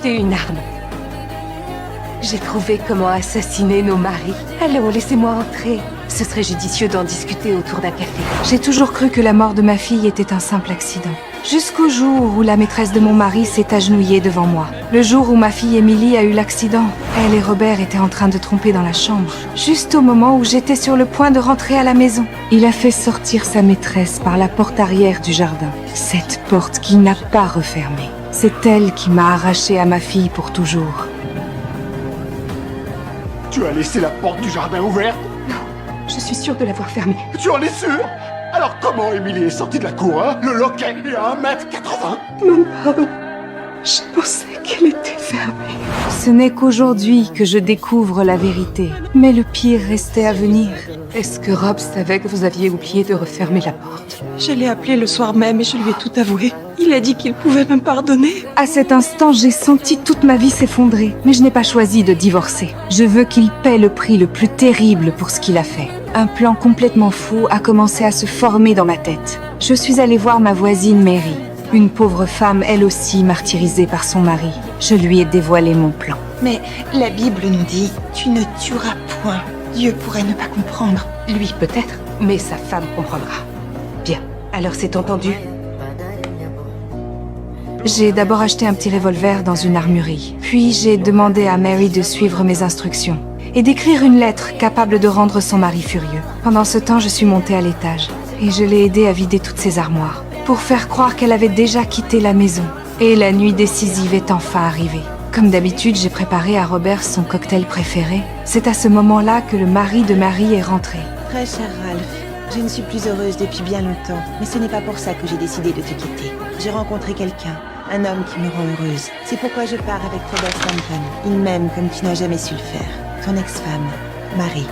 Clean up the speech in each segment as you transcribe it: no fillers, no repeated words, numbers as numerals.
c'était une arme. J'ai trouvé comment assassiner nos maris. Allons, laissez-moi entrer. Ce serait judicieux d'en discuter autour d'un café. J'ai toujours cru que la mort de ma fille était un simple accident. Jusqu'au jour où la maîtresse de mon mari s'est agenouillée devant moi. Le jour où ma fille Emily a eu l'accident. Elle et Robert étaient en train de tromper dans la chambre. Juste au moment où j'étais sur le point de rentrer à la maison. Il a fait sortir sa maîtresse par la porte arrière du jardin. Cette porte qu'il n'a pas refermée. C'est elle qui m'a arraché à ma fille pour toujours. Tu as laissé la porte du jardin ouverte? Je suis sûre de l'avoir fermée. Tu en es sûr? Alors comment Emily est sortie de la cour, hein? Le loquet est à 1,80 m? Non, pardon. Je pensais qu'elle était fermée. Ce n'est qu'aujourd'hui que je découvre la vérité. Mais le pire restait à venir. Est-ce que Rob savait que vous aviez oublié de refermer la porte? Je l'ai appelé le soir même et je lui ai tout avoué. Il a dit qu'il pouvait me pardonner. À cet instant, j'ai senti toute ma vie s'effondrer. Mais je n'ai pas choisi de divorcer. Je veux qu'il paie le prix le plus terrible pour ce qu'il a fait. Un plan complètement fou a commencé à se former dans ma tête. Je suis allée voir ma voisine Mary. Une pauvre femme, elle aussi martyrisée par son mari. Je lui ai dévoilé mon plan. Mais la Bible nous dit « Tu ne tueras point ». Dieu pourrait ne pas comprendre. Lui peut-être, mais sa femme comprendra. Bien, alors c'est entendu. J'ai d'abord acheté un petit revolver dans une armurerie. Puis j'ai demandé à Mary de suivre mes instructions et d'écrire une lettre capable de rendre son mari furieux. Pendant ce temps, je suis montée à l'étage et je l'ai aidée à vider toutes ses armoires pour faire croire qu'elle avait déjà quitté la maison. Et la nuit décisive est enfin arrivée. Comme d'habitude, j'ai préparé à Robert son cocktail préféré. C'est à ce moment-là que le mari de Mary est rentré. Très cher Ralph, je ne suis plus heureuse depuis bien longtemps, mais ce n'est pas pour ça que j'ai décidé de te quitter. J'ai rencontré quelqu'un, un homme qui me rend heureuse. C'est pourquoi je pars avec Robert Stanton. Il m'aime comme tu n'as jamais su le faire. Ton ex-femme, Marie.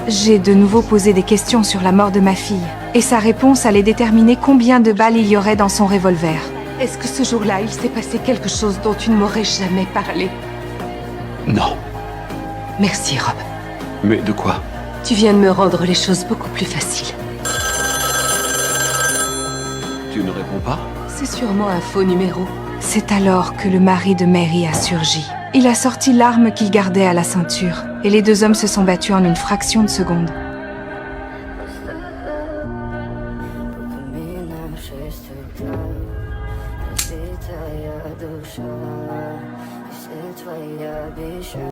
J'ai de nouveau posé des questions sur la mort de ma fille, et sa réponse allait déterminer combien de balles il y aurait dans son revolver. Est-ce que ce jour-là, il s'est passé quelque chose dont tu ne m'aurais jamais parlé? Non. Merci, Rob. Mais de quoi? Tu viens de me rendre les choses beaucoup plus faciles. Tu ne réponds pas? C'est sûrement un faux numéro. C'est alors que le mari de Mary a surgi. Il a sorti l'arme qu'il gardait à la ceinture, et les deux hommes se sont battus en une fraction de seconde.